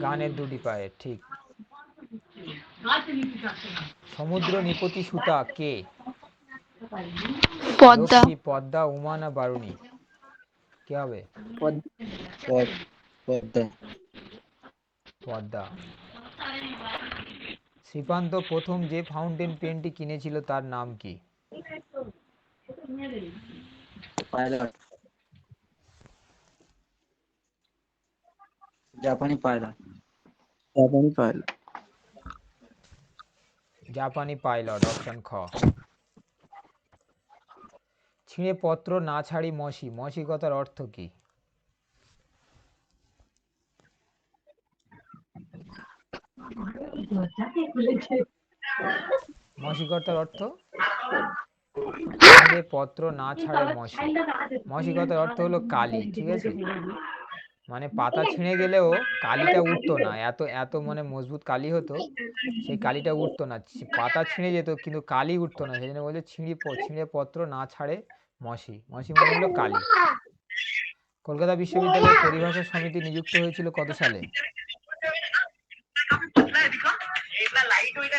গানের দুটি পায়ে, ঠিক। সমুদ্র নিপতি সুতা কে? পদ্মা। লক্ষ্মী, পদ্মা, উমা না বারুণী? কে হবে? পদ্মা। পদ্মা। শ্রীকান্ত প্রথম যে ফাউন্টেন পেনটি কিনেছিল তার নাম কি? পাইলট। জাপানি পাইলট। জাপানি পাইলট, অপশন খ। ছিঁড়ে পত্র না ছাড়ি মসি, মসি কথার অর্থ কি? মসি কথার অর্থ ছিঁড়ে পত্র না ছাড়ে মসি। মসি কথার অর্থ হলো কালি, ঠিক আছে? মানে পাতা ছিঁড়ে গেলেও কালিটা উঠতো না, এত এত মানে মজবুত কালি হতো, সেই কালিটা উঠতো না। পাতা ছিঁড়ে যেত কিন্তু কালি উঠতো না, সেই জন্য বলছে ছিঁড়ে পত্র না ছাড়ে মসি। মসি মানে হলো কালি। কলকাতা বিশ্ববিদ্যালয়ের পরিভাষা সমিতি নিযুক্ত হয়েছিল কত সালে?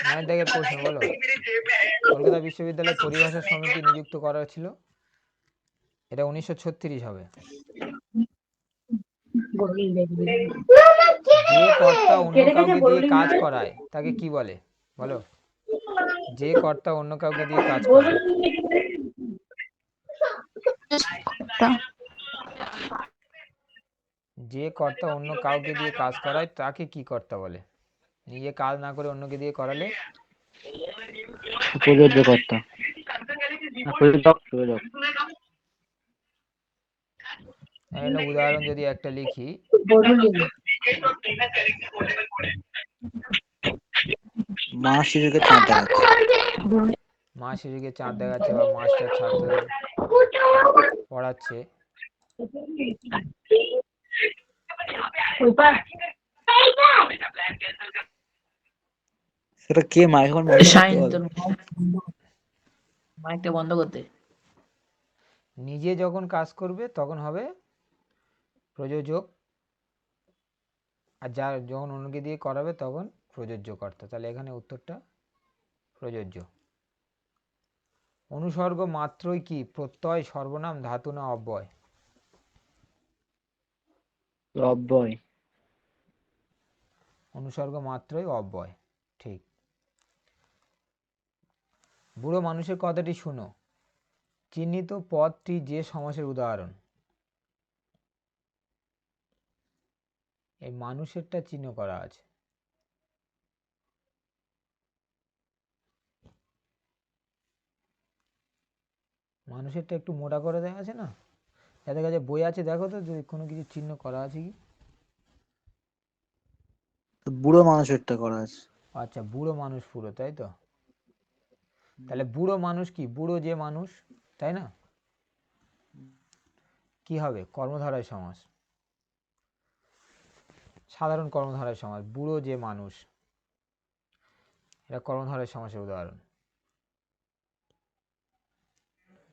নয় দাগের প্রশ্ন, বলো। কলকাতা বিশ্ববিদ্যালয়ের পরিভাষা সমিতি নিযুক্ত করা ছিল, এটা 1936 হবে। যে কর্তা অন্য কাউকে দিয়ে কাজ করায় তাকে কি বলে, বলো? যে কর্তা অন্য কাউকে দিয়ে কাজ করায়। যে কর্তা অন্য কাউকে দিয়ে কাজ করায় তাকে কি কর্তা বলে? নিজে কাজ না করে অন্যকে দিয়ে করালে? প্রযোজ্য কর্তা। উদাহরণ যদি একটা লিখি, মা শিশুকে চাঁদ দেখাচ্ছে। মা শিশুকে চাঁদ দেখাচ্ছে বা মাস্টার ছাত্রদের পড়াচ্ছে। সেটা কে? মাইক্রোফোন মাইকটা বন্ধ করতে। নিজে যখন কাজ করবে তখন হবে প্রযোজক, আর যার যখন অন্যকে দিয়ে করাবে তখন প্রযোজ্য কর্তা। তাহলে এখানে উত্তরটা প্রযোজ্য। অনুসর্গ মাত্রই কি প্রত্যয়, সর্বনাম, ধাতু না অব্যয়? অব্যয়। অনুসর্গ মাত্রই অব্যয়, ঠিক। বুড়ো মানুষের কথাটি শুনো, চিহ্নিত পদটি যে সমাসের উদাহরণ? এই মানুষেরটা চিহ্ন করা আছে। মানুষেরটা একটু মোটা করে দেওয়া আছে না, যাদের কাছে বই আছে দেখো তো যদি কোনো কিছু চিহ্ন করা আছে কি। বুড়ো মানুষেরটা করা আছে। আচ্ছা, বুড়ো মানুষ পুরো, তাই তো? তাহলে বুড়ো মানুষ কি? বুড়ো যে মানুষ, তাই না? কি হবে? কর্মধারয় সমাস, সাধারণ কর্মধারয় সমাস। বুড়ো যে মানুষ, এটা কর্মধারয় সমাসের উদাহরণ।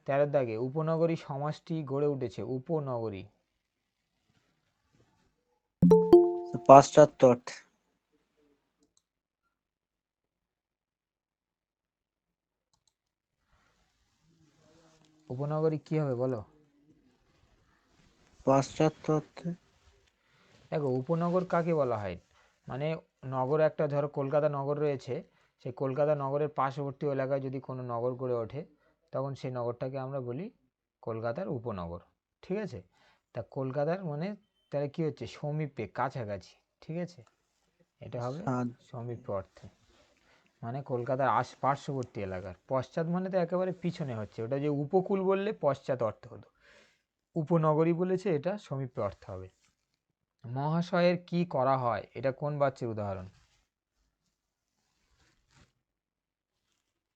13 দাগে উপনগরী সমাসটি গড়ে উঠেছে। উপনগরী পাশ্চাত্য অর্থে। উপনগরী কি হবে বলো? পাশ্চাত্য অর্থে। দেখো উপনগর কাকে বলা হয়, মানে নগর একটা, ধরো কলকাতা নগর রয়েছে, সেই কলকাতা নগরের পার্শ্ববর্তী এলাকায় যদি কোনো নগর গড়ে ওঠে তখন সেই নগরটাকে আমরা বলি কলকাতার উপনগর, ঠিক আছে? তা কলকাতার মানে তাহলে কি হচ্ছে? সমীপে, কাছাকাছি, ঠিক আছে? এটা হবে সমীপ অর্থে, মানে কলকাতার পার্শ্ববর্তী এলাকার। পশ্চাৎ মানে তো একেবারে পিছনে হচ্ছে, ওটা যে উপকূল বললে পশ্চাৎ অর্থ হতো, উপনগরী বলেছে এটা সমীপ অর্থ হবে। মহাশয়ের কি করা হয়, এটা কোন বাচ্চার উদাহরণ?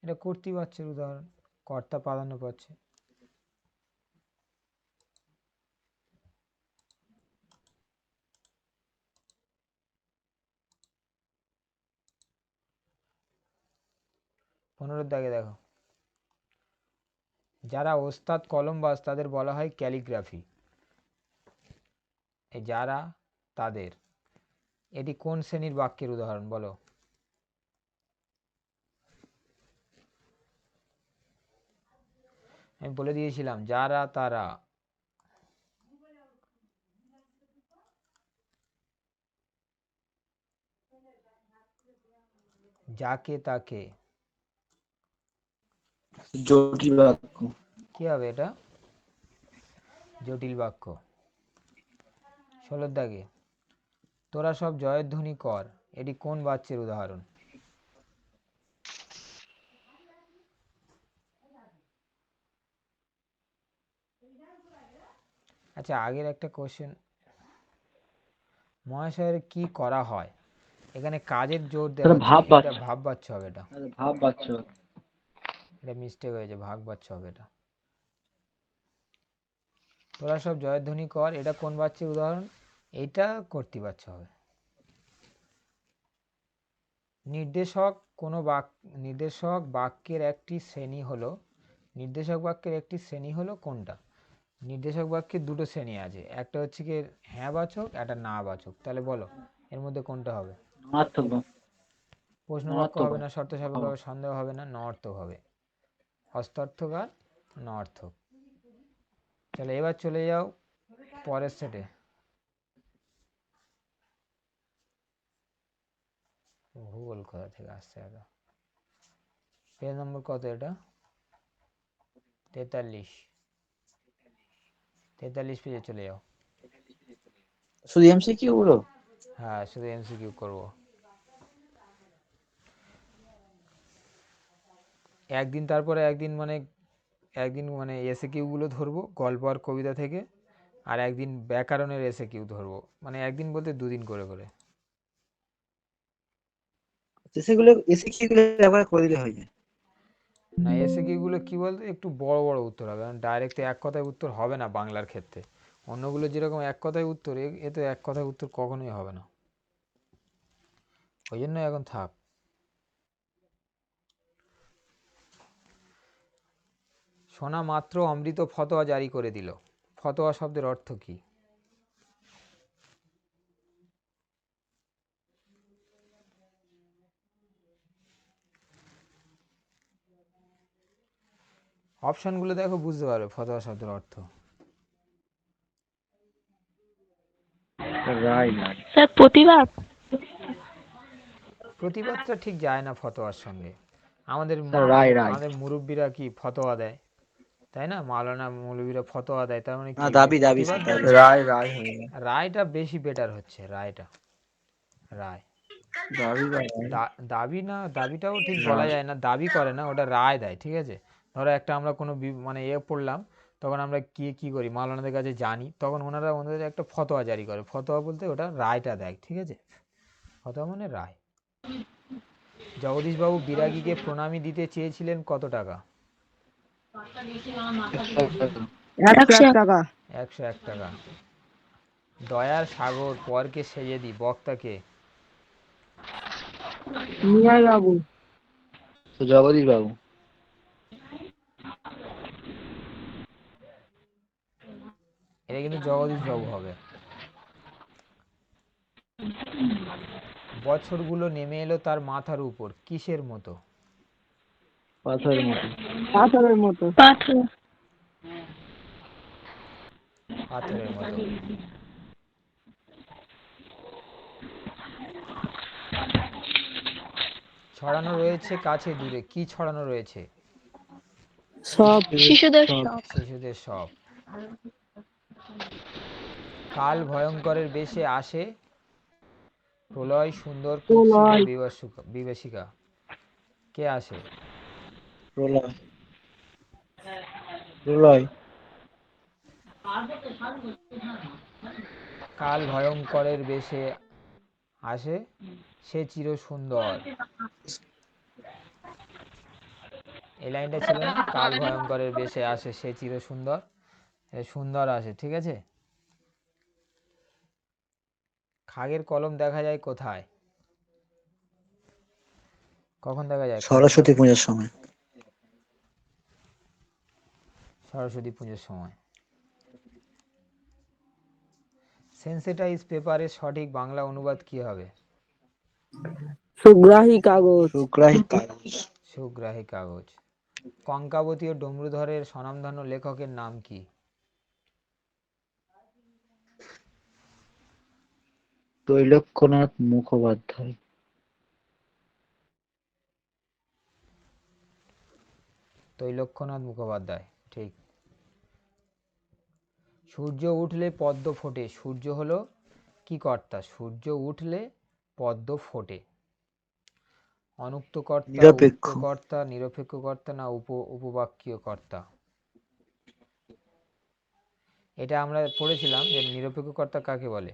এটা কর্তৃবাচ্যের উদাহরণ, কর্তা প্রাধান্য পাচ্ছে। পুনরুদ্ধাগে দেখো, যারা ওস্তাদ কলমবাজ তাদের বলা হয় ক্যালিগ্রাফি। এই যারা তাদের এটি কোন শ্রেণীর বাক্যের উদাহরণ বলো? আমি বলে দিয়েছিলাম যারা তারা। যাকে তাকে। জটিল বাক্য। কি হবে এটা? জটিল বাক্য। 16 দাগে তোরা সব জয়ধ্বনি কর, এটি কোন বাচ্যের উদাহরণ? আচ্ছা, আগের একটা কোশ্চেন, মহাশয়ের কি করা হয়, এখানে কাজের জোর দেওয়া এটা হচ্ছে, ভাব এটা বাচ্য। ভাব বাচ্য হবে। এটা ভাব বাচ্চ। এটা মিস্টেক হয়েছে, ভাগ বাচ্য হবে এটা। তোরা সব জয়ধ্বনি কর, এটা কোন বাচ্যের উদাহরণ? এটা কর্তৃবাচ্য হবে। নির্দেশক নির্দেশক বাক্যের একটি শ্রেণী হলো, নির্দেশক বাক্যের একটি শ্রেণী হলো কোনটা? নির্দেশক বাক্যের দুটো শ্রেণী আছে, একটা হচ্ছে কি হ্যাঁ বাচক, একটা না বাচক। তাহলে বলো এর মধ্যে কোনটা হবে? নর্থক বাক্য। প্রশ্ন বাক্য নর্থক হবে না, শর্ত সাপেক্ষ হবে, সন্দেহ হবে না, নঅর্থক হবে। হস্তার্থক আর নঅর্থক। চলো এবার চলে যাও পরের সেটে। ভূগোল কোথা থেকে আসছে এত? পেজ নম্বর কত এটা? 43। 43 পেজে চলে যাও। শুধু এমসিকিউ গুলো? হ্যাঁ, শুধু এমসিকিউ করবো। একদিন তারপরে একদিন মানে এসে কিউগুলো ধরবো গল্প আর কবিতা থেকে, আর একদিন ব্যাকরণের এসে কিউ ধরবো, মানে একদিন বলতে দুদিন করে করে। সেগুলো এসিকিউ গুলো একবার করে দিলে হয়ে যায়। না, এসে কিউগুলো কি বলতে একটু বড় বড় উত্তর হবে, কারণ ডাইরেক্ট এক কথায় উত্তর হবে না বাংলার ক্ষেত্রে। অন্যগুলো যেরকম এক কথায় উত্তর, এ তো এক কথায় উত্তর কখনোই হবে না, ওই জন্য এখন থাক। শোনা মাত্র অমৃত ফতোয়া জারি করে দিল, ফতোয়া শব্দের অর্থ কি? অপশনগুলো দেখো, বুঝতে পারবে ফতোয়া শব্দের অর্থ। রায়। স্যার প্রতিবাদ। প্রতিবাদটা ঠিক যায় না ফতোয়ার সঙ্গে। আমাদের রায় রায়। আমাদের মুরব্বীরা কি ফতোয়া দেয়, তাই না? মাওলানা মৌলবীরা ফতোয়া দেয়, তার মানে না, কি দাবি দাবি প্রতিবাদ দাবি। দেয়? রায় রায় হয়ে যায়। রায়টা বেশি বেটার হচ্ছে, রায়টা। রায়। দাবি বা রায়। দাবি না, দাবিটাও ঠিক বলা রায়। যায় না, দাবি করে না, ওটা রায় দেয়, ঠিক আছে? ধরো একটা আমরা কোনো মানে পড়লাম, তখন আমরা কি করি, মাওলানাদের কাছে জানি, তখন ওনাদের একটা ফতোয়া জারি করে, ফতোয়া বলতে ওটা রায়টা দেয়, ঠিক আছে? ফতোয়া মানে রায়। জগদীশবাবু বিরাগীকে প্রণামী দিতে চেয়েছিলেন কত টাকা? 101 টাকা। 101 টাকা। দয়ার সাগর পরকে সেজে দি, বক্তাকে? নিয়াই বাবু। তো জগদীশ বাবু। এটা কিন্তু জগদীশবাবু হবে। বছরগুলো নেমে এলো তার মাথার উপর, কিসের মতো? পাথরের মতো। পাথরের মতো। পাথর। পাথরের মতো। ছড়ানো রয়েছে কাছে দূরে, কি ছড়ানো রয়েছে? সব শিশুদের সব। শিশুদের সব। কাল ভয়ঙ্করের বেশে আসে, প্রলয় সুন্দর কুৎসিত প্রলয়। বিভীষিকা, কে আসে? প্রলয়। প্রলয়। কাল ভয়ঙ্করের বেশে আসে, সে চির সুন্দর। এই লাইনটা ছিল না, কাল ভয়ঙ্করের বেশে আসে সে চির সুন্দর, সুন্দর আসে, ঠিক আছে? খাগের কলম দেখা যায় কোথায়, কখন দেখা যায় খাগের সরস্বতী কলম? পূজার সময়। সরস্বতী পুজোর সময়। সেন্সিটাইজ পেপারের সঠিক বাংলা অনুবাদ কি হবে? সুগ্রাহী কাগজ। সুগ্রাহী কাগজ। সুগ্রাহী কাগজ। কঙ্কাবতী ও ডমরুধরের স্বনামধন্য লেখকের নাম কি? তৈলক্যনাথ মুখোপাধ্যায়। তৈলক্যনাথ মুখোপাধ্যায়, ঠিক। সূর্য উঠলে পদ্ম ফোটে, সূর্য হলো কি কর্তা? সূর্য উঠলে পদ্ম ফোটে। অনুক্ত কর্তা, নিরপেক্ষ। উক্ত কর্তা, নিরপেক্ষ কর্তা না উপবাক্যীয় কর্তা? এটা আমরা পড়েছিলাম যে নিরপেক্ষ কর্তা কাকে বলে?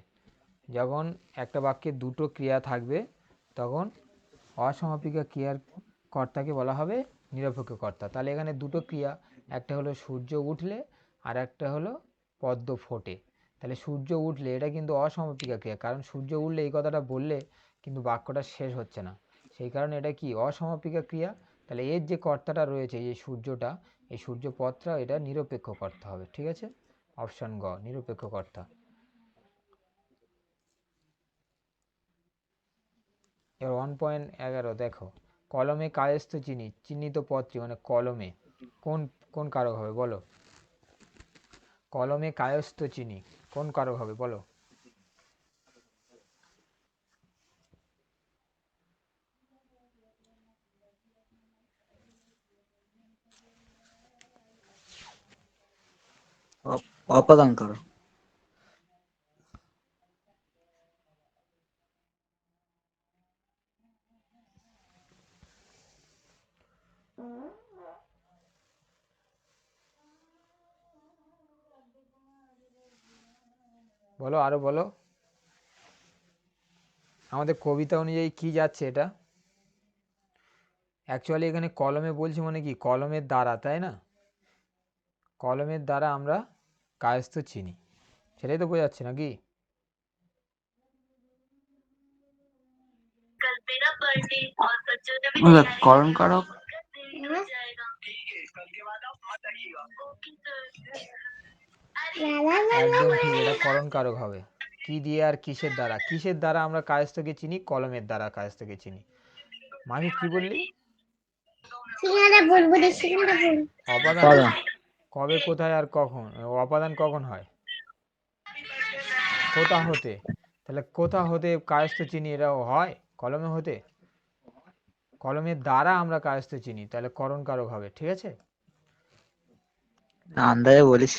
যখন একটা বাক্যে দুটো ক্রিয়া থাকবে তখন অসমাপিকা ক্রিয়ার কর্তাকে বলা হবে নিরপেক্ষ কর্তা। তাহলে এখানে দুটো ক্রিয়া, একটা হলো সূর্য উঠলে আর একটা হলো পদ্ম ফোটে। তাহলে সূর্য উঠলে এটা কিন্তু অসমাপিকা ক্রিয়া, কারণ সূর্য উঠলে এই কথাটা বললে কিন্তু বাক্যটা শেষ হচ্ছে না, সেই কারণে এটা কি অসমাপিকা ক্রিয়া। তাহলে এর যে কর্তাটা রয়েছে, এই সূর্যটা, এই সূর্যপদটা, এটা নিরপেক্ষ কর্তা হবে। ঠিক আছে, অপশন গ নিরপেক্ষ কর্তা। এবার 1.11 দেখো, কলমে কায়স্থ চিনি, চিহ্নিত পত্রী মানে কলমে কোন কোন কারক হবে বলো? কলমে কায়স্থ চিনি কোন কারক হবে বলো? অপাদান কারক। বলো, আরো বলো। আমাদের কবিতা অনুযায়ী কি যাচ্ছে এটা? অ্যাকচুয়ালি এখানে কলমে বলছি মানে কি, কলমের দ্বারা, তাই না? কলমের দ্বারা আমরা কায়স্থ চিনি, সেটাই তো বোঝাচ্ছে নাকি? করণ কারক। একদম ঠিক, এটা করণ কারক হবে। কি দিয়ে আর কিসের দ্বারা? কিসের দ্বারা আমরা কায়স্থকে চিনি? কলমের দ্বারা কায়স্থকে চিনি। মাহিত কি বললি? অপাদান কবে, কোথায় আর কখন? অপাদান কখন হয়? কোথা হতে। তাহলে কোথা হতে কায়স্থ চিনি, এটাও হয় কলমে হতে। কলমের দ্বারা আমরা কায়স্থ চিনি, তাহলে করণ কারক হবে। ঠিক আছে, আন্দাজে বলিস।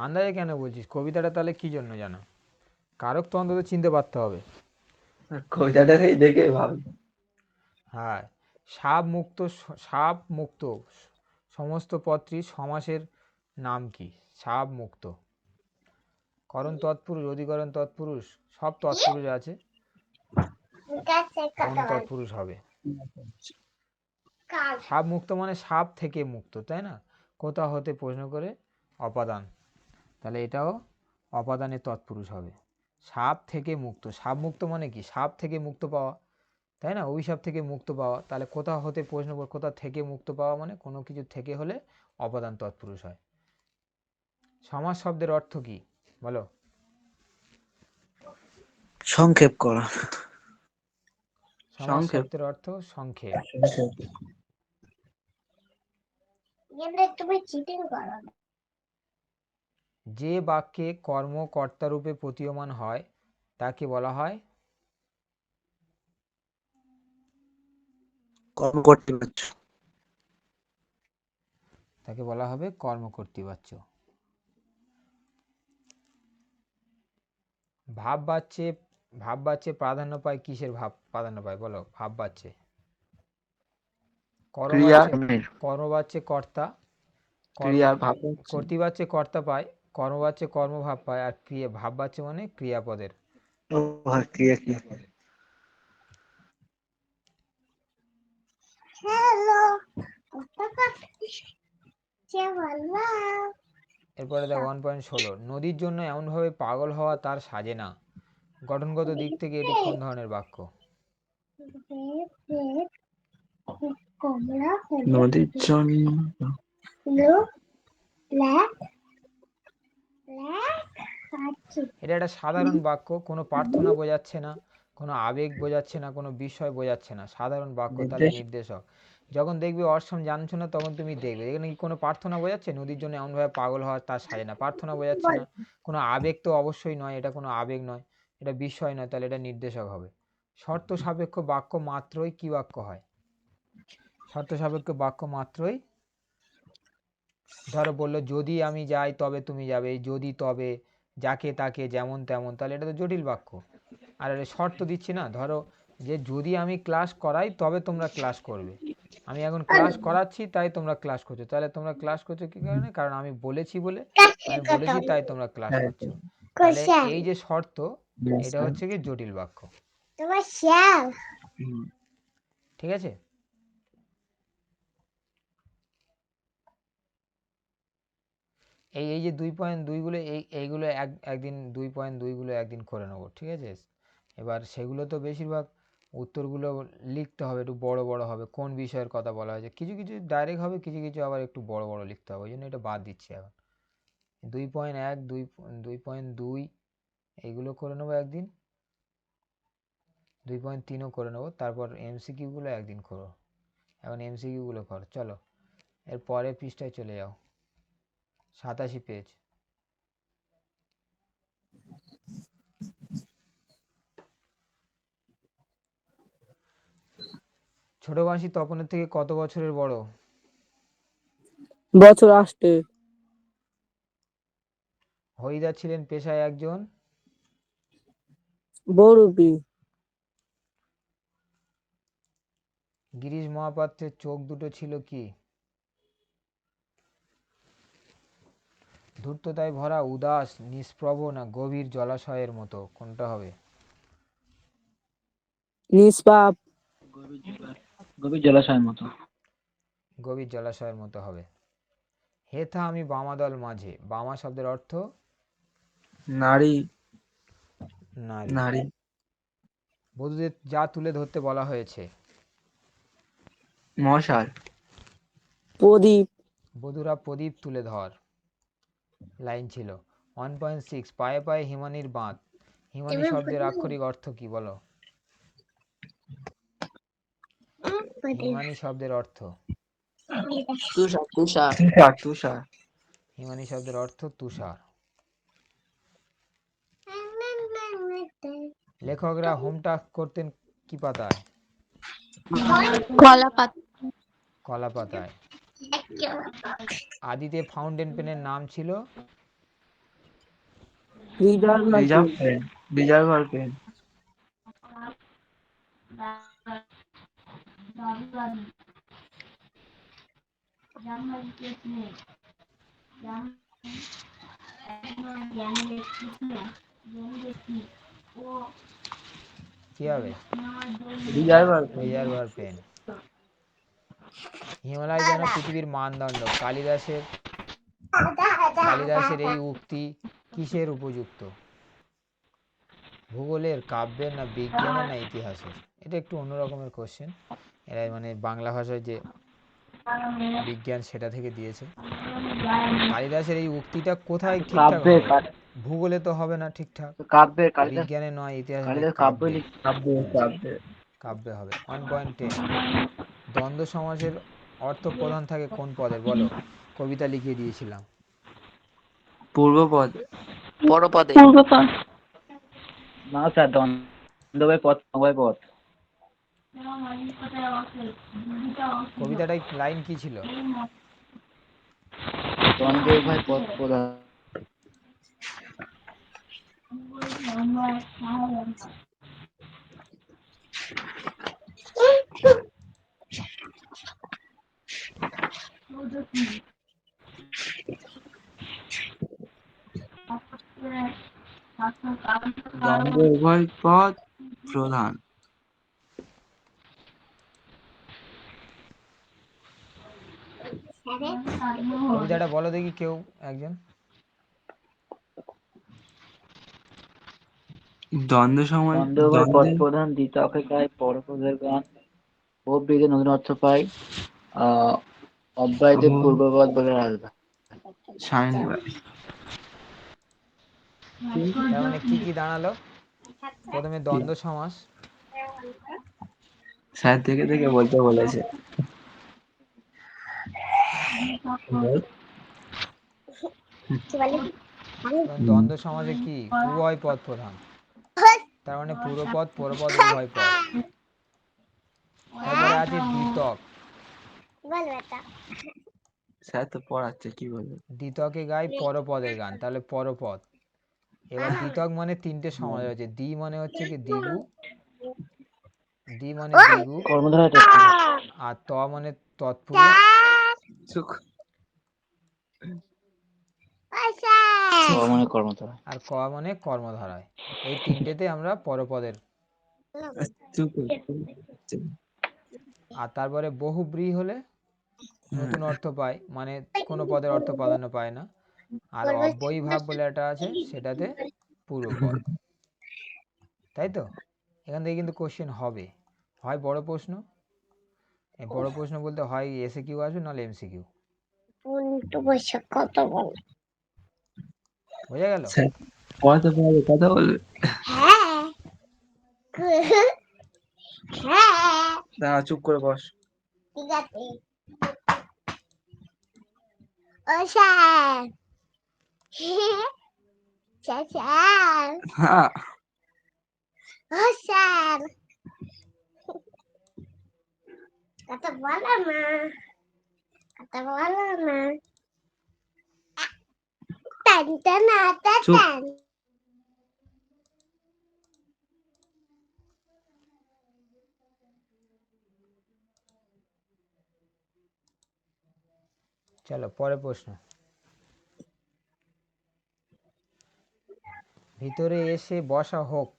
আন্দাজে কেন বলছিস? কবিতাটা তাহলে কি জন্য জানো? কারক তো অন্তত চিনতে পারতে হবে। কবিতাটাকেই দেখে ভাব। হ্যাঁ, সাপ মুক্ত, সাপ মুক্ত সমস্ত পত্রী সমাসের নাম কি? সাপ মুক্ত। করণ তৎপুরুষ, অধিকরণ তৎপুরুষ, সব তৎপুরুষ আছে, কোন তৎপুরুষ হবে? সাপ মুক্ত মানে সাপ থেকে মুক্ত, তাই না? কোথা হতে প্রশ্ন করে অপাদান, তাহলে এটাও অপাদানের তৎপুরুষ হবে। সাপ থেকে মুক্ত, সাপ মুক্ত মানে কি? সাপ থেকে মুক্ত পাওয়া, তাই না? অভিশাপ থেকে মুক্ত পাওয়া। তাহলে কোথা হতে প্রশ্ন করে, কোথা থেকে মুক্ত পাওয়া মানে কোনো কিছু থেকে হলে অপাদান তৎপুরুষ হয়। সমাস শব্দের অর্থ কি বলো? সংক্ষেপ করা। সমাস শব্দের অর্থ সংক্ষেপ। যে বাক্যে কর্ম কর্তারূপে প্রতীয়মান হয় তাকে বলা হয় কর্মকর্তৃবাচ্য। তাকে বলা হবে কর্মকর্তৃবাচ্য। ভাব বাচ্চে, ভাব বাচ্চে প্রাধান্য পায় কিসের ভাব প্রাধান্য পায় বলো? ভাব বাচ্চে, কর্মবাচ্যে কর্তা, ক্রিয়ার ভাব। কর্তৃবাচ্যে কর্তা পায়, কর্মবাচ্যে কর্মভাব পায়, আর ক্রিয়া ভাব বাচ্চে মানে ক্রিয়াপদের। ক্রিয়া কি? এরপরে দেখো 1.16, নদীর জন্য এমনভাবে পাগল হওয়া তার সাজে না। গঠনগত দিক থেকে এটি কোন ধরনের বাক্য? নদীর জন্য এটা একটা সাধারণ বাক্য, কোনো প্রার্থনা বোঝাচ্ছে না, কোনো আবেগ বোঝাচ্ছে না, কোনো বিষয় বোঝাচ্ছে না, সাধারণ বাক্য, তাহলে নির্দেশক। যখন দেখবি অর্থ জানছো না তখন তুমি দেখবে এখানে কি কোনো প্রার্থনা বোঝাচ্ছে, নদীর জন্য এমনভাবে পাগল হওয়া তার সাজে না, প্রার্থনা বোঝাচ্ছে না, কোনো আবেগ তো অবশ্যই নয়, এটা কোনো আবেগ নয়, এটা বিষয় নয়, তাহলে এটা নির্দেশক হবে। শর্ত সাপেক্ষ বাক্য মাত্রই কি বাক্য হয়? শর্ত সাপেক্ষ বাক্য মাত্রই, ধরো বললো যদি আমি যাই তবে তুমি যাবে, যদি তবে, যাকে তাকে, যেমন তেমন, তাহলে এটা তো জটিল বাক্য। আর এটা শর্ত দিচ্ছি না, ধরো যে যদি আমি ক্লাস করাই তবে তোমরা ক্লাস করবে, আমি এখন ক্লাস করাচ্ছি তাই তোমরা ক্লাস করছো, তাহলে তোমরা ক্লাস করছো কি কারণে? কারণ আমি বলেছি বলে, আমি বলেছি তাই তোমরা ক্লাস করছো। তাহলে এই যে শর্ত, এটা হচ্ছে কি জটিল বাক্য। ঠিক আছে? এই যে 2.2 গুলো, এইগুলো একদিন 2.2 গুলো একদিন করে নেবো, ঠিক আছে? এবার সেগুলো তো বেশিরভাগ উত্তরগুলো লিখতে হবে, একটু বড় বড় হবে, কোন বিষয়ের কথা বলা হয়েছে, কিছু কিছু ডাইরেক্ট হবে, কিছু কিছু আবার একটু বড় বড় লিখতে হবে, ওই জন্য এটা বাদ দিচ্ছি এখন। 2.1, 2.2 এইগুলো করে নেবো একদিন, 2.3ও করে নেবো, তারপর এমসিকিউগুলো একদিন করো। এখন এমসিকিউগুলো কর, চলো এর পরের পৃষ্ঠায় চলে যাও, 87 পেজ। ছোট মাসি তপনের থেকে কত বছরের বড়? বছর আসতে হরিদা ছিলেন পেশায় একজন বড়বি। গিরিশ মহাপাত্রের চোখ দুটো ছিল কি? ধূর্ততায় ভরা, উদাস, নিষ্প্রভ, না গভীর জলাশয়ের মতো, কোনটা হবে? নিষ্পাপ। গভীর জলাশয়ের মতো। গভীর জলাশয়ের মতো হবে। হেথা আমি বামাদল মাঝে, বামা শব্দের অর্থ নারী। নারী। নারী। বধূদের যা তুলে ধরতে বলা হয়েছে? মশাল। প্রদীপ। বধূরা প্রদীপ তুলে ধর, লাইন ছিল। 1.6 পায়ে পায়ে হিমানির বাঁধ, হিমানি শব্দের আক্ষরিক অর্থ কি বলো? হিমানি শব্দের অর্থ, তুষার। তুষার। তুষার। তুষার। হিমানি শব্দের অর্থ তুষার। লেখকরা হোমটাস্ক করতেন কি পাতায়? কলা পাতা। কলা পাতায়। আদিতে ফাউন্টেন পেনের নাম ছিল? Reserve pen. Reservoir pen. কি হবে? Reservoir pen. Reservoir pen. Himalaya যেন পৃথিবীর মানদণ্ড, কালিদাসের এই উক্তি কিসের উপযুক্ত? ভূগোলের, কাব্যের, না বিজ্ঞানের, না ইতিহাসের? এটা একটু অন্যরকমের কোশ্চেন, এরা মানে বাংলা ভাষায় যে বিজ্ঞান সেটা থেকে দিয়েছে। কালিদাসের এই উক্তিটা কোথায় ঠিকঠাক কাব্যে। হবে? ভূগোলে তো হবে না ঠিকঠাক, কাব্যে কালিদাস। বিজ্ঞানে নয়, ইতিহাসে নয়, কালিদাস কাব্য কাব্যে। কাব্যে। কাব্যে। কাব্যে হবে। 1.10 দ্বন্দ্ব সমাসের অর্থ প্রধান থাকে কোন পদের বলো? কবিতা লিখিয়ে দিয়েছিলাম। পূর্বপদ। পরপদে। পূর্বপদ। না স্যার, দ্বন্দ্বয় পদ, সমবায় পদ। কবিতাটাই লাইন কি ছিল? দ্বন্দ্ব উভয় পদ প্রধান। দ্বন্দ্ব উভয় পদ প্রধান। কবিতাটা বলো দেখি কেউ একজন। দ্বন্দ্ব সময়। দ্বন্দ্ব উভয় পদ প্রধান, দ্বিতীয় অপেক্ষায় পরপদের গান, প্রবৃদ্ধি নতুন অর্থ পায়, অব্যয়দের পূর্বপদ বলে রাখবে। তার মানে কি কি দাঁড়ালো? প্রথমে দ্বন্দ্ব সমাস, স্যার থেকে থেকে বলতে বলেছে। দ্বন্দ্ব সমাসে কি উভয় পদ প্রধান, তার মানে পূর্বপদ পরপদ উভয় পদ। তারপরে আছে দ্বিতক, স্যার তো পড়াচ্ছে, কি বলবো। দ্বিতকে গায় পরপদের গান, তাহলে পরপদ। এবার দ্বিতক মানে তিনটে সমাস আছে, দ্বি মানে হচ্ছে কি দ্বিগু, দ্বি মানে দ্বিগু, কর্মধারা আর ত মানে তৎপুরুষ, মানে কর্মধারা। আর ক মানে কর্মধারায়। এই তিনটেতে আমরা পরপদের। আর তারপরে বহুব্রী হলে নতুন অর্থ পায়, মানে কোনো পদের অর্থ প্রাধান্য পায় না। আর অব্যয়ীভাব বলে একটা আছে, সেটাতে পূর্বপদ। তাই তো? এখান থেকে কিন্তু কোশ্চেন হবে, হয় বড় প্রশ্ন, এই বড় প্রশ্ন বলতে হয় এসে কিউ আসবে, নাহলে এমসিকিউ। বোঝা গেল? স্যার পড়াতে পড়াতে কথা বলবে। দাঁড়া, চুপ করে বস। হ্যাঁ, চুপ। চলো পরের প্রশ্ন। ভিতরে এসে বসা হোক,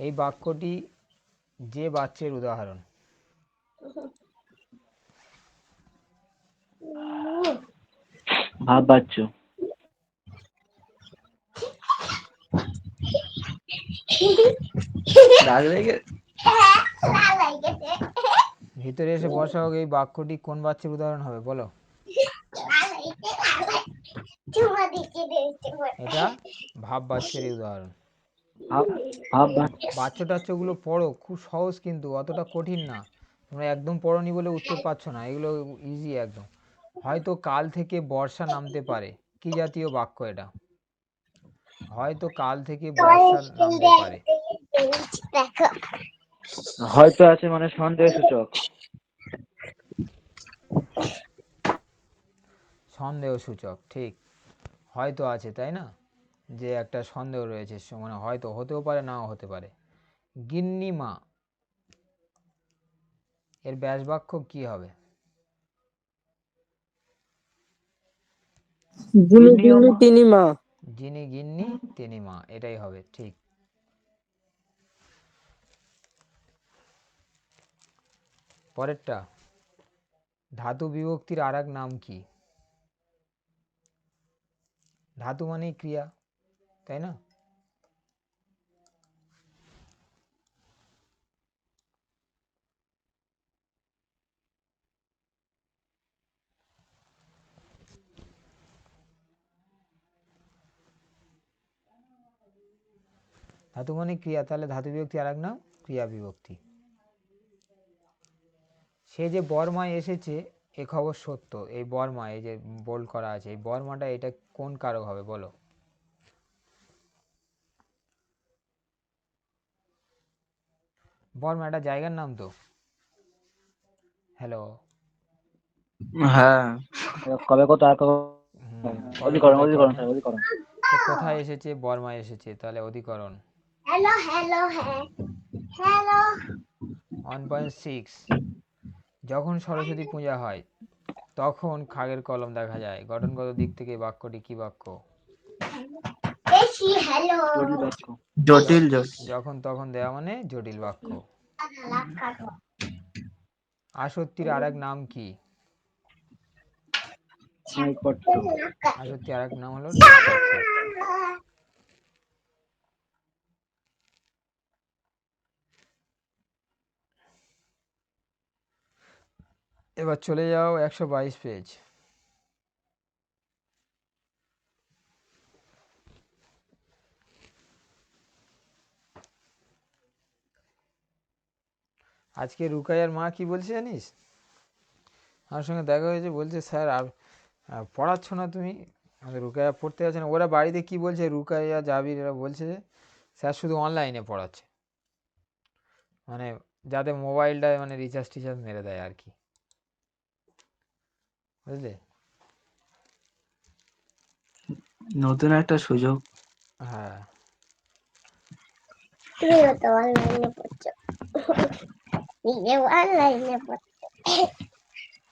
এই বাক্যটি যে বাচ্চের উদাহরণ। ভাব বাচ্চ। রাগ লেগে ভিতরে এসে বসা হোক, এই বাক্যটি কোন বাচ্চার উদাহরণ হবে বলো? এটা ভাব বাচ্চেরই উদাহরণ। ভাব বাচ্চ। বাচ্চা টাচ্চাগুলো পড়ো, খুব সহজ কিন্তু, অতটা কঠিন না। তোমরা একদম পড়োনি বলে উত্তর পাচ্ছ না, এগুলো ইজি একদম। হয়তো কাল থেকে বর্ষা নামতে পারে, কি জাতীয় বাক্য এটা? হয়তো কাল থেকে বর্ষা নামতে পারে, হয়তো আছে মানে সন্দেহ সূচক। সন্দেহ সূচক, ঠিক। হয়তো আছে, তাই না, যে একটা সন্দেহ রয়েছে, মানে হয়তো হতেও পারে, নাও হতে পারে। গিন্নিমা, এর ব্যাস বাক্য কি হবে? যিনি গিন্নি তিনি মা। যিনি গিন্নি তিনি মা, এটাই হবে, ঠিক। পরেরটা, ধাতু বিভক্তির আর এক নাম কি? ধাতু মানেই ক্রিয়া, তাই না? ধাতু মানে ক্রিয়া, তাহলে ধাতু বিভক্তি আর এক নাম ক্রিয়া বিভক্তি। সে যে বর্মায় এসেছে, এ খবর সত্য। এই বর্মা, এই যে বোল্ড করা আছে, এই বর্মাটা এটা কোন কারক হবে বলো? বর্মা একটা জায়গার নাম তো। হ্যালো, হ্যাঁ, কবে কত আর কবে কবে অধিকরণ কোথায় অধিকরণ কখন, স্যার অধিকরণ। সে কোথায় এসেছে, বর্মা এসেছে, তাহলে অধিকরণ। 1.6, যখন সরস্বতী পূজা হয় তখন খাগের কলম দেখা যায়, গঠনগত দিক থেকে এই বাক্যটি কি বাক্য? জটিল বাক্য। জটিল যখন তখন দেওয়া মানে জটিল বাক্য। আসক্তির আর এক নাম কি? নৈকট্য। আসক্তির আর এক নাম হলো নৈকট্য। এবার চলে যাও 122 পেজ। আজকে রুকাইয়ার মা কি বলছে জানিস? আমার সঙ্গে দেখা হয়েছে, বলছে স্যার আর পড়াচ্ছ না তুমি, আমাদের রুকাইয়া পড়তে যাচ্ছে না। ওরা বাড়িতে কি বলছে, রুকাইয়া জাবির এরা বলছে যে স্যার শুধু অনলাইনে পড়াচ্ছে, মানে যাতে মোবাইলটায় মানে রিচার্জ টিচার্জ মেরে দেয় আর কি, বুঝলে? নতুন একটা সুযোগ। হ্যাঁ, তুমিও তো অনলাইনে পড়ছো, নিজেও অনলাইনে পড়ছো,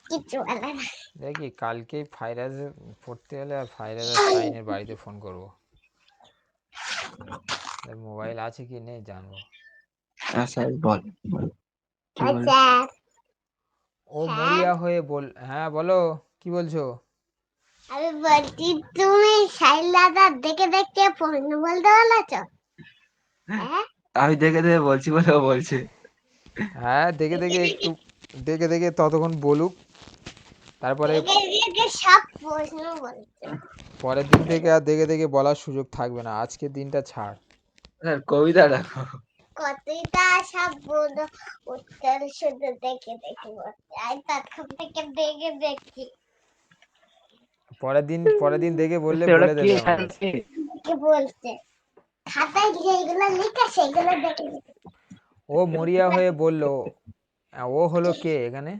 কিচ্ছু বলে না। দেখি কালকেই ফাইরাজে পড়তে হলে আর ফাইরাজ আর শাহিনের বাড়িতে ফোন করবো, মোবাইল আছে কি নেই জানবো। হ্যাঁ স্যার বল বল, কি বল? আচ্ছা ও স্যার, মরিয়া হয়ে বল, হ্যাঁ বলো, কি বলছো? আমি বলছি তুমি সাইল দাদা দেখে দেখে ফোন বলতে বলেছ? হ্যাঁ, আমি দেখে দেখে বলছি বলে ও বলছে। হ্যাঁ দেখে দেখে একটু দেখে দেখে ততক্ষণ বলুক, তারপরে দেখে দেখে সব প্রশ্ন বলছে। পরের দিন থেকে আর দেখে দেখে বলার সুযোগ থাকবে না, আজকের দিনটা ছাড়। স্যার কবিতা রাখো। কতটা সব বলো, উত্তর শুধু দেখে দেখে বলছে, আমি তখন থেকে দেখে দেখছি। পরের দিন দেখে বললে ওটা বলে কে দেবে আমার স্যার কাছে। কে? কি বলছে খাতায় যেগুলো লেখা সেগুলো দেখে দেখে। ও মরিয়া হয়ে বলল, ও হলো কে এখানে?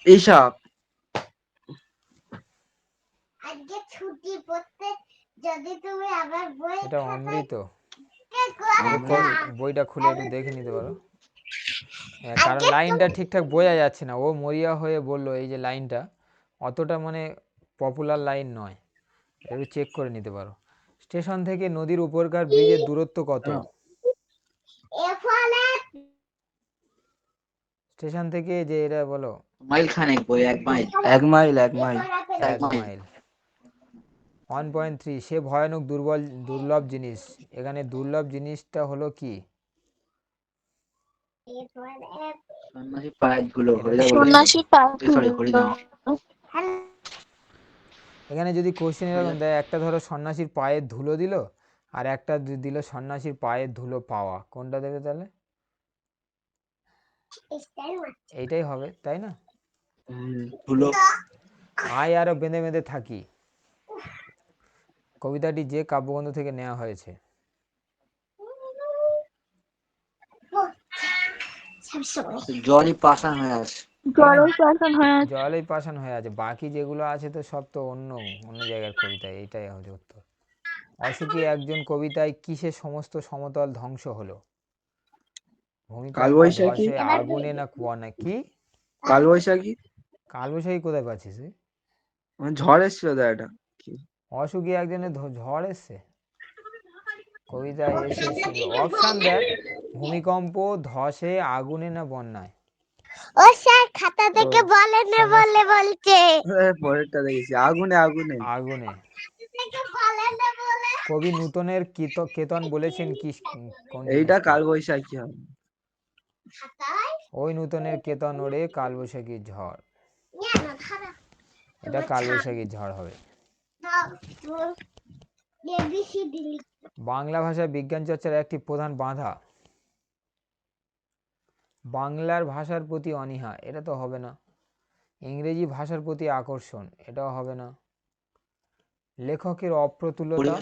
এইসব আজকে ছুটি পড়তে, যদি তুমি আবার বই এটা খাতায় অমৃত, আমরা বইটা খুলে একটু দেখে নিতে পারো। কারণ লাইনটা ঠিকঠাক বোঝা যাচ্ছে না। ও মরিয়া হয়ে বলল, এই যে লাইনটা অতটা মানে পপুলার লাইন নয়, একটু চেক করে নিতে পারো। স্টেশন থেকে নদীর উপরকার ব্রিজের দূরত্ব কত? স্টেশন থেকে যে এটা বলো। মাইল খানেক বই, 1 মাইল। 1 mile 1 mile. 1 মাইল 1.3। সে ভয়ানক দুর্লভ জিনিস। এখানে দুর্লভ জিনিসটা হলো কি? সন্ন্যাসী পায়ের ধুলো, এটা হরিদা বলেছে। সন্ন্যাসী সরি, হরিনাম। এখানে যদি কোশ্চেন এরকম দেয়, একটা ধরো সন্ন্যাসীর পায়ের ধুলো দিল, আর একটা দিল সন্ন্যাসীর পায়ের ধুলো পাওয়া, কোনটা দেবে তাহলে? এইটাই হবে, তাই না? ধুলো। আয় আরো বেঁধে বেঁধে থাকি, কবিতাটি যে কাব্যগ্রন্থ থেকে নেওয়া হয়েছে? জলই পাষাণ হয়ে আছে। জলেই পাষাণ হয়ে আছে, বাকি যেগুলো আছে তো সব তো অন্য অন্য জায়গার কবিতা, এইটাই হচ্ছে উত্তর। অশোকী একজন কবিতায় কিসে সমস্ত সমতল ধ্বংস হলো? ভূমিকম্প, কালবৈশাখী। ধসে, আগুনে, না কুয়া, না কি? কালবৈশাখী কালবৈশাখী কোথায় পাচ্ছিস? মানে ঝড় এসেছিল তো একটা কি? অশোকী একজনের ঝড় এসছে কবিতায় এসেছিল, অপশান দেখ। ভূমিকম্প, ধসে, আগুনে, না বন্যায়? ও স্যার খাতা থেকে বলে না বলে বলছে। পরেরটা দেখেছি, আগুনে আগুনে। আগুনে। থেকে বলে না বলে। কবি নূতনের কেতন বলেছেন কি, কোন এইটা জিনিসকে? কালবৈশাখী হবে। খাতায় ওই নূতনের কেতন ওড়ে কালবৈশাখীর ঝড়, না ধরো এটা কালবৈশাখীর ঝড় হবে। এবিসিডি। বাংলা ভাষা বিজ্ঞান চর্চার একটি প্রধান বাধা, বাংলার ভাষার প্রতি অনীহা, এটা তো হবে না। ইংরেজি ভাষার প্রতি আকর্ষণ, এটাও হবে না। লেখকের অপ্রতুলতা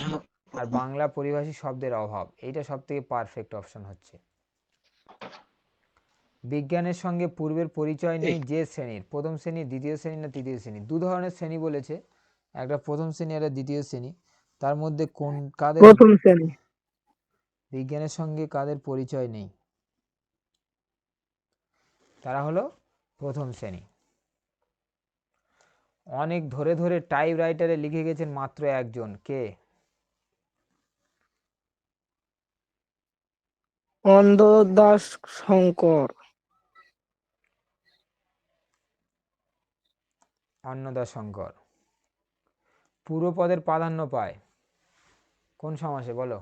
আর বাংলা পরিভাষী শব্দের অভাব, এইটা সব থেকে পারফেক্ট অপশন হচ্ছে। বিজ্ঞানের সঙ্গে পূর্বের পরিচয় নেই যে শ্রেণীর, প্রথম শ্রেণী, দ্বিতীয় শ্রেণী, না তৃতীয় শ্রেণী? দু ধরনের শ্রেণী বলেছে, একটা প্রথম শ্রেণী, একটা দ্বিতীয় শ্রেণী। তার মধ্যে কাদের প্রথম শ্রেণী। বিজ্ঞানের সঙ্গে কাদের পরিচয় নেই? তারা হলো প্রথম শ্রেণী। অনেক ধরে ধরে টাইপ রাইটারে লিখে গেছেন মাত্র একজন, কে? অন্ধদাস শঙ্কর। অন্নদাশঙ্কর। পূর্বপদের প্রাধান্য পায় কোন সমাসে বলো?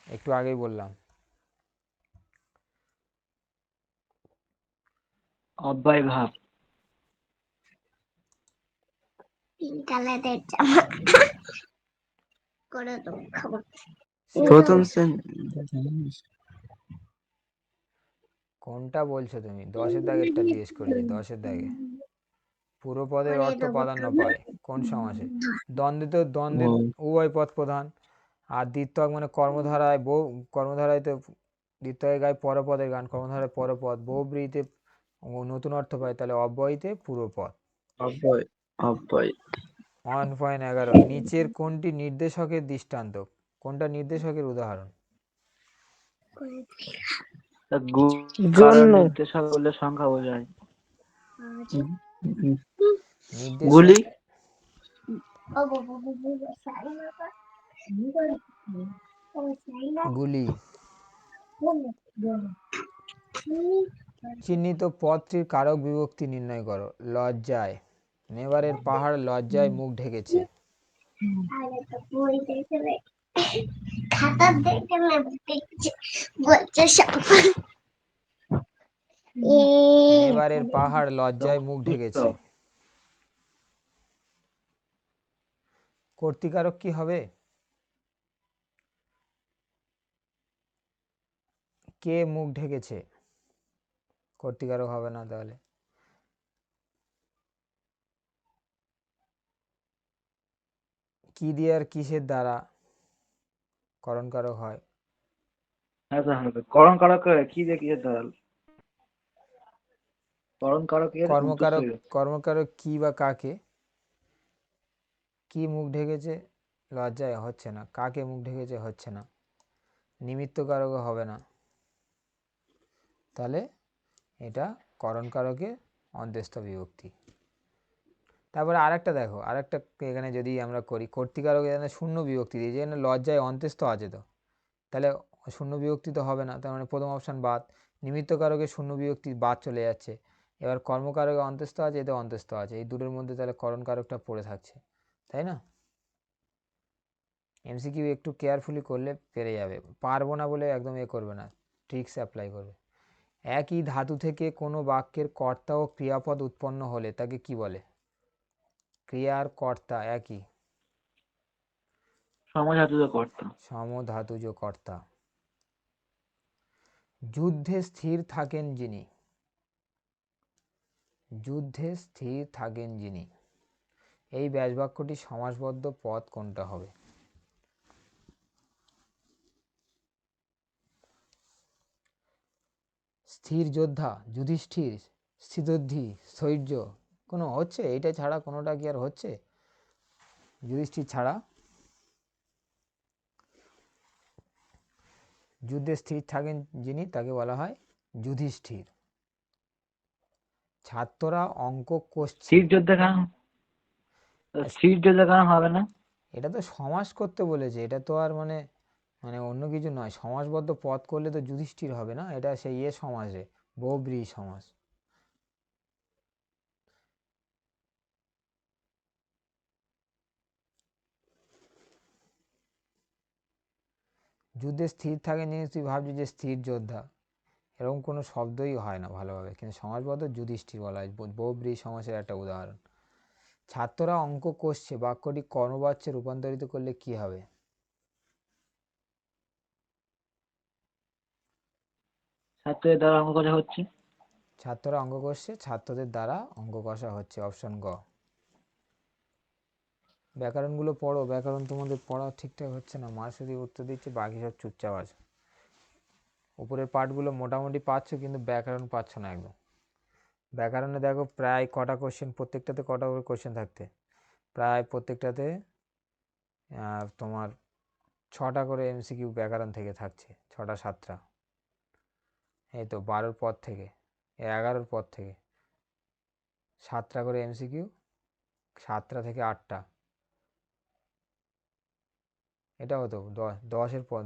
একটু আগেই বললাম। অব্যয় ভাব। পিঙ্ক কালারের জামা করে দেবো, খাবো। প্রথম শ্রেণী। কোনটা বলছো তুমি? 10-এর দাগেরটা জিজ্ঞেস করেছি, 10-এর দাগে। পুরো পদের করে অর্থ দেবো প্রাধান্য তুমি। পায় কোন সমাসে? দ্বন্দ্বে উভয় পদ প্রধান, আর দ্বিত্বক মানে কর্মধারায় কর্মধারায় তো দ্বিত্বকে গায় পরপদের গান, কর্মধারায় পরপদ, বহুব্রীহিতে নতুন অর্থ পায়, তাহলে অব্যয়ীতে পুরো পদ। অব্যয় অব্যয় 1.11 নিচের কোনটি নির্দেশকের দৃষ্টান্ত? কোনটা নির্দেশকের উদাহরণ? তা জন্য নির্দেশক বললে সংখ্যা বোঝায়। নির্দেশক গুলি ও বাবা বাবা সারি বাবা ও সারি না গুলি। বলো বলো চিহ্নিত পদটির কারক বিভক্তি নির্ণয় করো। লজ্জায়, নেবারের পাহাড় লজ্জায় মুখ ঢেকেছে। আরে তো বই দেখে খাতা দেখে না দেখছে বলছে সব নেবারের পাহাড় লজ্জায় মুখ ঢেকেছে। কর্তৃকারক কি হবে? কে মুখ ঢেকেছে? কর্তৃকারক হবে না। তাহলে কি দিয়ে আর কিসের দ্বারা করণকারক হয়? করণ কারক কি দিয়ে কি দাঁড়াল? করণ কারক কর্মকারক কি বা কাকে? কি মুখ ঢেকেছে? লজ্জায় হচ্ছে না। কাকে মুখ ঢেকেছে? হচ্ছে না। নিমিত্ত কারকও হবে না। তাহলে এটা করণকারকে অন্ত্যেষ্ঠ বিভক্তি। তারপরে আরেকটা দেখো, আরেকটা এখানে যদি আমরা করি, কর্তৃকারক এখানে শূন্য বিভক্তি দিয়েছে, এখানে লজ্জায় অন্ত্যেষ্ঠ আছে, তো তাহলে শূন্য বিভক্তি তো হবে না, তার মানে প্রথম অপশান বাদ। নিমিত্তকারকে শূন্য বিভক্তি বাদ চলে যাচ্ছে। এবার কর্মকারকে অন্ত্যেষ্ঠ আছে, এতে অন্ত্যেষ্ঠ আছে, এই দুটোর মধ্যে তাহলে করণকারকটা পড়ে থাকছে, তাই না? এমসিকিউ একটু কেয়ারফুলি করলে পেরে যাবে, পারবো না বলে একদম করবে না, ট্রিক্স অ্যাপ্লাই করবে। একই ধাতু থেকে কোনো বাক্যের কর্তা ও ক্রিয়াপদ উৎপন্ন হলে তাকে কি বলে? ক্রিয়ার কর্তা একই, সমধাতুজ কর্তা। যুদ্ধে স্থির থাকেন যিনি, যুদ্ধে স্থির থাকেন যিনি, এই ব্যাসবাক্যটি সমাসবদ্ধ পদ কোনটা হবে? স্থির যোদ্ধা, যুধিষ্ঠির, স্থিতোদ্ধি, স্থৈর্য, কোনো হচ্ছে? এইটা ছাড়া কোনোটা কি আর হচ্ছে? যুধিষ্ঠির ছাড়া। যুদ্ধে স্থির থাকেন যিনি, তাকে বলা হয় যুধিষ্ঠির। ছাত্ররা অঙ্ক কষছে। স্থির যোদ্ধা কেন হবে না? এটা তো সমাস করতে বলেছে, এটা তো আর মানে মানে অন্য কিছু নয়। সমাসবদ্ধ পদ করলে তো যুধিষ্ঠির হবে না, এটা সেই সমাসে, বহুব্রীহি সমাস। যুদ্ধে স্থির থাকেন জিনিস, তুই ভাবছি যে স্থির যোদ্ধা, এরকম কোনো শব্দই হয় না ভালোভাবে, কিন্তু সমাসবদ্ধ যুধিষ্ঠির বলা হয়, বহুব্রীহি সমাসের একটা উদাহরণ। ছাত্ররা অঙ্ক কষছে বাক্যটি কর্মবাচ্যে রূপান্তরিত করলে কি হবে? ছাত্রদের দ্বারা অঙ্ক কষা হচ্ছে। ছাত্ররা অঙ্ক কষছে, ছাত্রদের দ্বারা অঙ্ক কষা হচ্ছে, অপশন গ। ব্যাকরণগুলো পড়ো, ব্যাকরণ তোমাদের পড়া ঠিকঠাক হচ্ছে না, মা শুধু উত্তর দিচ্ছে, বাকি সব চুপচাপ আছে। উপরের পার্টগুলো মোটামুটি পাচ্ছ, কিন্তু ব্যাকরণ পাচ্ছ না একদম। ব্যাকরণে দেখো প্রায় কটা কোশ্চেন, প্রত্যেকটাতে কটা করে কোশ্চেন থাকতে, প্রায় প্রত্যেকটাতে তোমার 6টা করে এমসিকিউ ব্যাকরণ থেকে থাকছে, 6টা 7টা। এই তো 12র পর থেকে, 11র পর থেকে 7টা করে এমসিকিউ, 7টা থেকে 8টা। এটা হতো 10-এর পর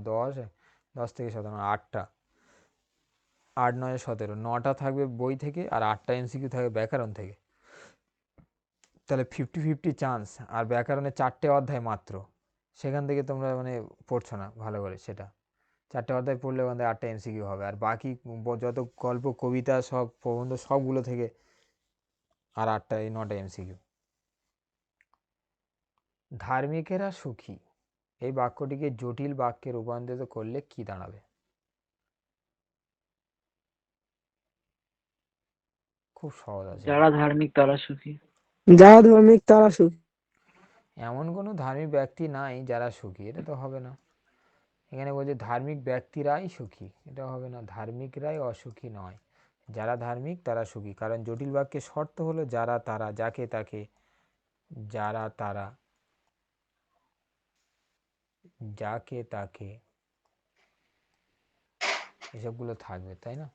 10 থেকে 17, 8টা, 8 9 17, 9টা থাকবে বই থেকে আর 8টা এমসিকিউ থাকবে ব্যাকরণ থেকে। তাহলে 50-50 চান্স। আর ব্যাকরণে 4টে অধ্যায় মাত্র, সেখান থেকে তোমরা মানে পড়ছো না ভালো করে, সেটা 4টে অধ্যায় পড়লে ওখান থেকে 8টা এমসিকিউ হবে, আর বাকি যত গল্প কবিতা সব প্রবন্ধ সবগুলো থেকে আর 8টা, এই 9টা এমসিকিউ। ধার্মিকেরা সুখী, এই বাক্যটিকে জটিল বাক্যে রূপান্তরিত করলে কি দাঁড়াবে? খুব সহজ আছে। যারা ধার্মিক তারা সুখী। যারা ধার্মিক তারা সুখী। এমন কোনো ধার্মিক ব্যক্তি নাই যারা সুখী, এটা তো হবে না। এখানে বলছে ধার্মিক ব্যক্তিরাই সুখী, এটা হবে না। ধার্মিকরাই অসুখী নয়, যারা ধার্মিক তারা সুখী। কারণ জটিল বাক্যের শর্ত হলো যারা তারা, যাকে তাকে, যারা তারা, যাকে তাকে, এসবগুলো থাকবে, তাই না?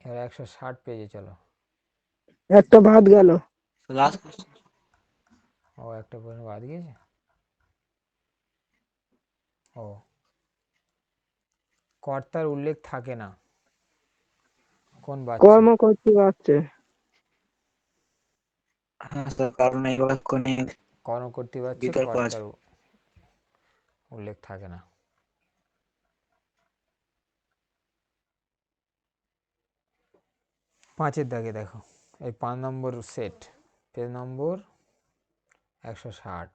এবার 160 পেজে চলো। একটা ভাত গেল। Last question. ও একটা প্রশ্ন বাদ গিয়েছে। ও, কর্তার উল্লেখ থাকে না কোন বাচ্চে? কর্ম করতে পারছে। হ্যাঁ স্যার, কারণ এই বাক্য নিয়ে কর্ম করতে পারছে, বিতর্ক আছে। কর্তার উল্লেখ থাকে না। পাঁচের দাগে দেখো, এই 5 নম্বর সেট, পেজ নম্বর 160।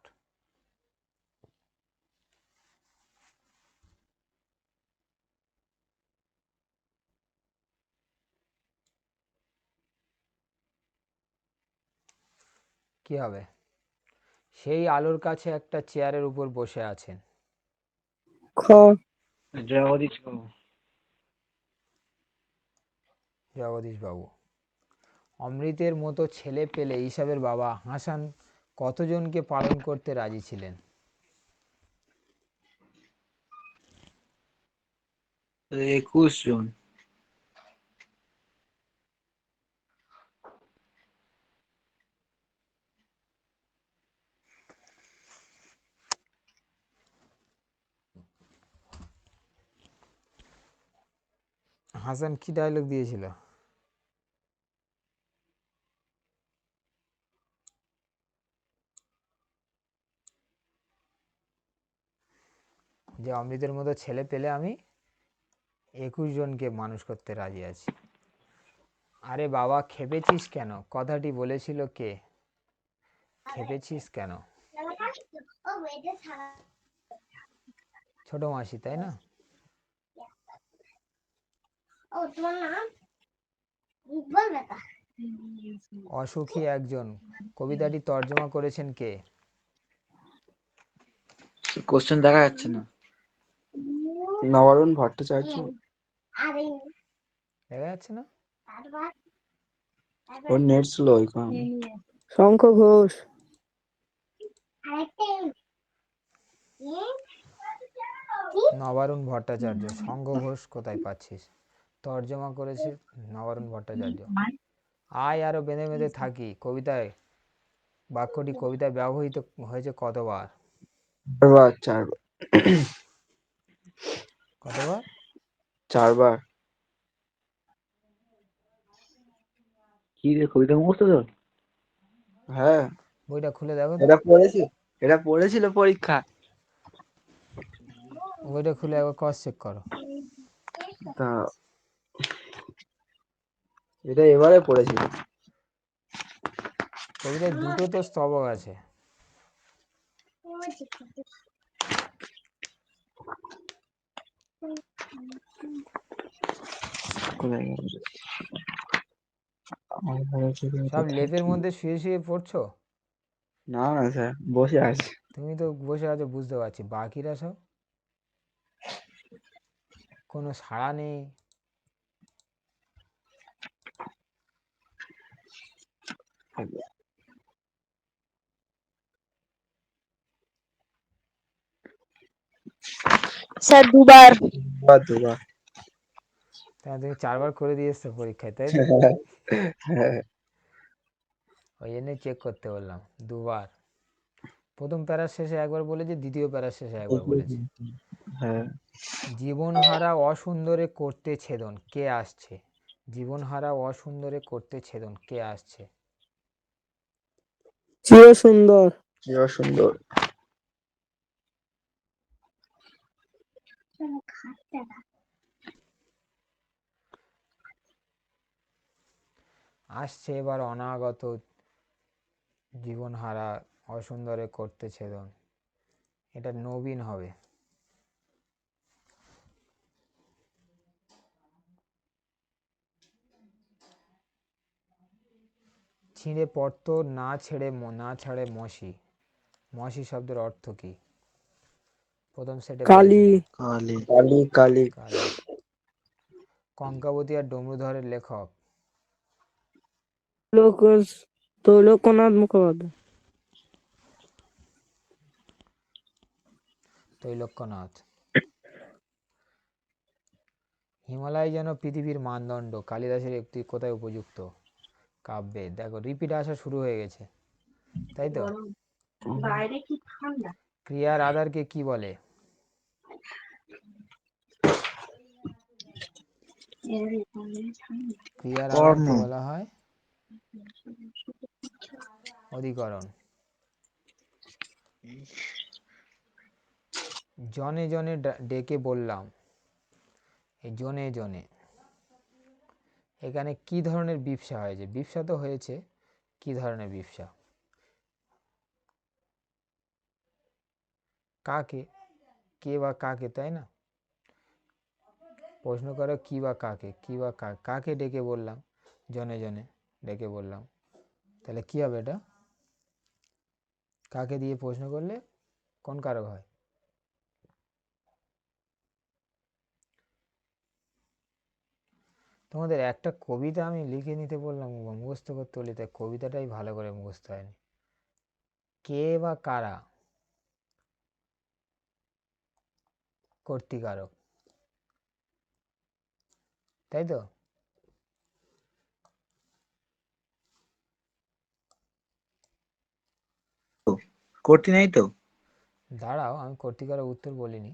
কি হবে? সেই আলোর কাছে একটা চেয়ারের উপর বসে আছেন। খ। জগদীশ বাবু। জগদীশ বাবু। অমৃতের মতো ছেলে পেলে হিসাবের বাবা হাসান কতজনকে পালন করতে রাজি ছিলেন? 21 জন। হাসান কি ডায়লগ দিয়েছিল? যে অমৃতের মতো ছেলে পেলে আমি 21 জনকে মানুষ করতে রাজি আছি। আরে বাবা খেপেছিস কেন, কথাটি বলেছিল কে? খেপেছিস কেন? ও এটা ছাড়া ছোট মাসি, তাই না? ও তোমার নাম বলবে তা? অসুখী একজন, কবিতাটি তর্জমা করেছেন কে? কোশ্চেন দেখা যাচ্ছে না। নবারুণ ভট্টাচার্য। আরে দেখা যাচ্ছে না? তারপর ওর নেট স্লো এখন। শঙ্খ ঘোষ। আরেকটা নবারুণ ভট্টাচার্য। শঙ্খ ঘোষ কোথায় পাচ্ছিস? তর্জমা করেছে নবারুণ ভট্টাচার্য। আয় আরো বেঁধে বেঁধে থাকি কবিতায়, বাক্যটি কবিতায় ব্যবহৃত হয়েছে কতবার? চারবার। চারবার। কতবার? 4বার। কি রে, কবিতা মুখস্থ তোর? হ্যাঁ, বইটা খুলে দেখো তো, এটা পড়েছিল পরীক্ষা। বইটা খুলে একবার ক্রস চেক করো। তা এটা এবারে পড়েছিল। কবিতায় দুটো তো স্তবক আছে। কোথায় গেল? আমার ঘরে চলে সব কোথায় লেপের কি? মধ্যে শুয়ে শুয়ে পড়ছো? না না স্যার, বসে আছি। তুমি তো বসে আছো বুঝতে পারছি, বাকিরা সব কোনো সাড়া নেই। স্যার দুবার। দুবার। তা তুমি 4বার করে দিয়ে এসছো পরীক্ষায়, তাই তো? হ্যাঁ। ওই জন্যই চেক করতে বললাম। দুবার, প্রথম প্যারার শেষে একবার বলেছে, দ্বিতীয় প্যারার শেষে একবার বলেছে। হ্যাঁ। জীবনহারা অসুন্দরে করতে ছেদন, কে আসছে? জীবনহারা অসুন্দরে করতে ছেদন, কে আসছে? চির সুন্দর। কি সুন্দর। খাচ্ছে না আসছে এবার অনাগত জীবনহারা অসুন্দরে করতে ছেদন, এটা নবীন হবে। ছিঁড়ে পড়তো না ছাড়ে মসি। মসি শব্দের অর্থ কি? প্রথম সেটে কালি। কালি কালি কালি কালি। কঙ্কাবতী আর ডমরুধরের লেখক? লোক ত্রৈলোক্যনাথ মুখোপাধ্যায়। তৈলক্যনাথ। হিমালয় যেন পৃথিবীর মানদণ্ড, কালিদাসের একটি কোথায় উপযুক্ত? কাব্যে। দেখো রিপিট আসা শুরু হয়ে গেছে, তাই তো? ক্রিয়ার আধারকে কি বলে? ক্রিয়ার কর্ম। আধারকে বলা হয় অধিকরণ। জনে জনে ডেকে বললাম, এই জনে জনে এখানে কি ধরনের বিপসা হয়েছে? বিপসা তো হয়েছে, কি ধরনের বিপসা? কাকে? কে বা কাকে, তাই না? প্রশ্ন করো কি বা কাকে, কি বা কাকে ডেকে বললাম? জনে জনে ডেকে বললাম, তাহলে কি হবে এটা? কাকে দিয়ে প্রশ্ন করলে কোন কারক হয়? তোমাদের একটা কবিতা আমি লিখে নিতে বললাম, মুখস্থ করতে বলি, তাই কবিতাটাই ভালো করে মুখস্থ হয়নি। কে বা কারা কর্তৃকারক, তাই তো? করতে নাই তো? দাঁড়াও, আমি কর্তৃকারক উত্তর বলিনি।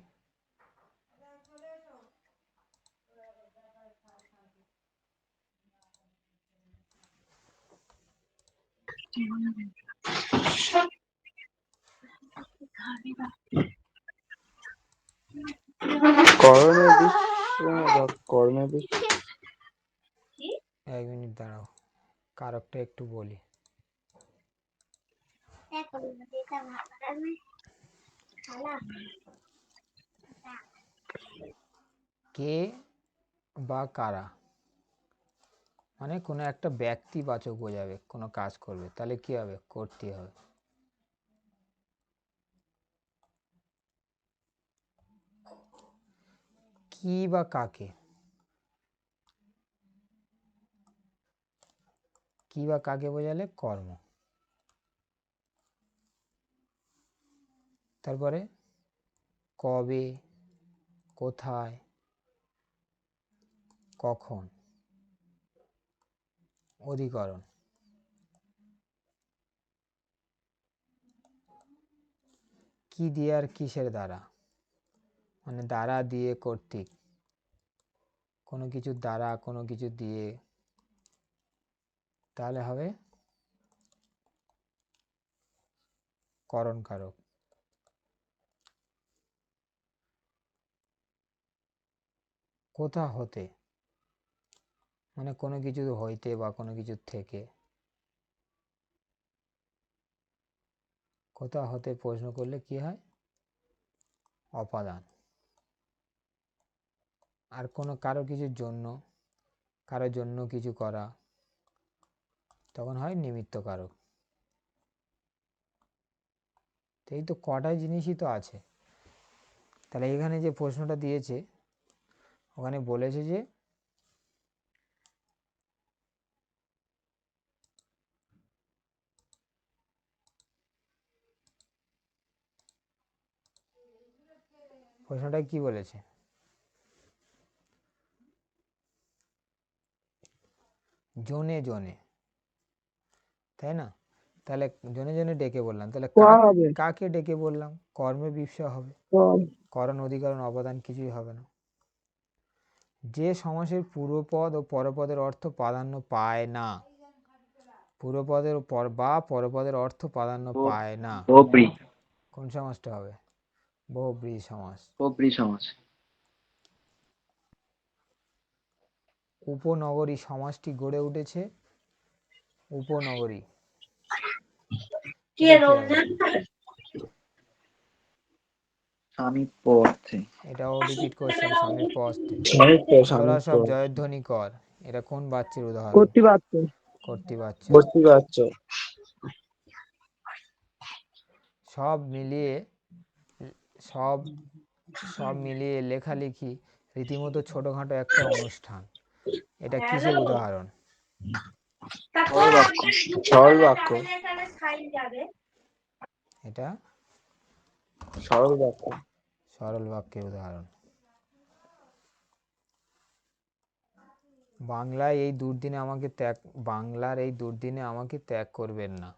কর্মের বিশ্ব কর্মের বিশ্ব। এক মিনিট দাঁড়াও, কারকটা একটু বলি। কে বা কারা মানে কোনো একটা ব্যক্তিবাচক বোঝাবে, কোনো কাজ করবে, তাহলে কি হবে? করতে হবে। কি বা কাকে, কি বা কাকে বোঝালে কর্ম। তারপরে কবে, কোথায়, কখন, অধিকরণ। কি দিয়ে আর কিসের দ্বারা, মানে দ্বারা দিয়ে কর্তৃক, কোনো কিছুর দ্বারা কোনো কিছু দিয়ে, তাহলে হবে করণ কারক। কোথা হতে, মানে কোনো কিছু হইতে বা কোনো কিছুর থেকে। কোথা হতে প্রশ্ন করলে কি হয়? অপাদান। আর কোনো কারো কিছুর জন্য, কারোর জন্য কিছু করা, তখন হয় নিমিত্ত কারক। এই তো কটা জিনিসই তো আছে। তাহলে এখানে যে প্রশ্নটা দিয়েছে, ওখানে বলেছে যে প্রশ্নটা কি বলেছে? জনে জনে, তাই না? তাহলে জনে জনে ডেকে বললাম, তাহলে হবে কাকে ডেকে বললাম? কর্মে বিপসা হবে, কর। করণ অধিকরণ অবদান কিছুই হবে না। যে সমাসের পূর্বপদ ও পরপদের অর্থ প্রাধান্য পায় না, পূর্বপদের বা পরপদের অর্থ প্রাধান্য পায় না, বহুব্রী। কোন সমাসটা হবে? বহুব্রীহি সমাস। বহুব্রী সমাস। উপনগরী সমাসটি গড়ে উঠেছে উপনগরী। এটা কি হবে? সামীপ্য অর্থে। এটাও রিপিট করছে সামীপ্য অর্থে। সাহিত্য তোরা সাহিত্য। সব জয়ধ্বনি কর, এটা কোন বাচ্চার উদাহরণ? কর্তৃপাত্র। কর্তৃবাচ্য। কর্তৃবাচ্য। সব মিলিয়ে সব সব মিলিয়ে লেখালেখি রীতিমতো ছোটখাটো একটা অনুষ্ঠান। এটা কিসের উদাহরণ? সরল বাক্য। এটা সরল বাক্য। সরল বাক্যের উদাহরণ। বাংলার এই দুর্দিনে আমাকে ত্যাগ করবেন না।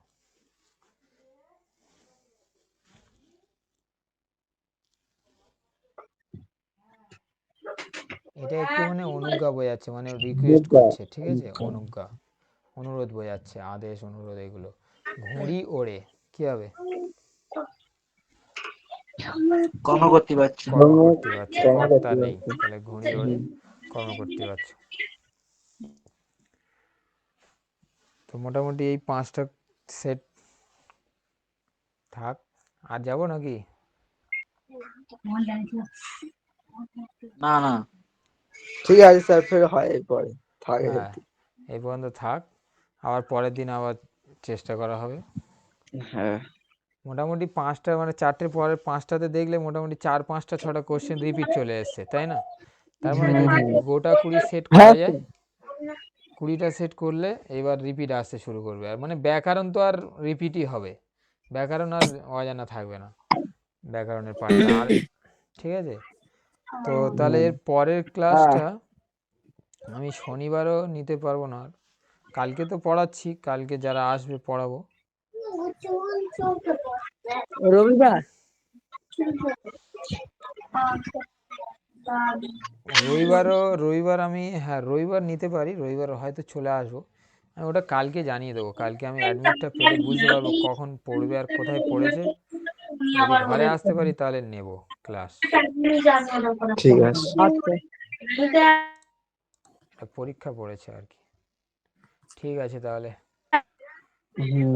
এটা একটু মানে অনুজ্ঞা বোঝাচ্ছে, মানে রিকোয়েস্ট করছে, ঠিক আছে, অনুজ্ঞা, অনুরোধ বোঝাচ্ছে, আদেশ অনুরোধ এগুলো। ঘুড়ি ওড়ে কি হবে? কর্মকর্তৃবাচ্য। কর্মকর্তৃবাচ্য, কর্তা নেই, তাহলে ঘুড়ি ওড়ে কর্মকর্তৃবাচ্য। তো মোটামুটি এই 5টা সেট থাক, আর যাব নাকি? না না, ঠিক আছে স্যার, ফের হয় এরপরে, থাকে। হ্যাঁ, এই পর্যন্ত থাক, আবার পরের দিন আবার চেষ্টা করা হবে। হ্যাঁ, মোটামুটি 5টা মানে 4টের পরের 5টাতে দেখলে মোটামুটি 4-5টা 6টা কোশ্চেন রিপিট চলে এসছে, তাই না? তার মানে যদি গোটা 20 সেট করা যায়, 20টা সেট করলে এবার রিপিট আসতে শুরু করবে। আর মানে ব্যাকরণ তো আর রিপিটই হবে, ব্যাকরণ আর অজানা থাকবে না, ব্যাকরণের পার্টটা আর, ঠিক আছে? তো তাহলে এর পরের ক্লাসটা আমি শনিবারও নিতে পারবো না, কালকে তো পড়াচ্ছি, কালকে যারা আসবে পড়াবো। রবিবার রবিবার আমি, হ্যাঁ রবিবার নিতে পারি, রবিবার হয়তো চলে আসবো। আমি ওটা কালকে জানিয়ে দেবো, কালকে আমি অ্যাডমিটটা পেলে বুঝতে পারবো কখন পড়বে আর কোথায় পড়েছে। যদি ঘরে আসতে পারি তাহলে নেব ক্লাস। ঠিক আছে। আচ্ছা। পরীক্ষা পড়েছে আর কি। ঠিক আছে তাহলে। হুম।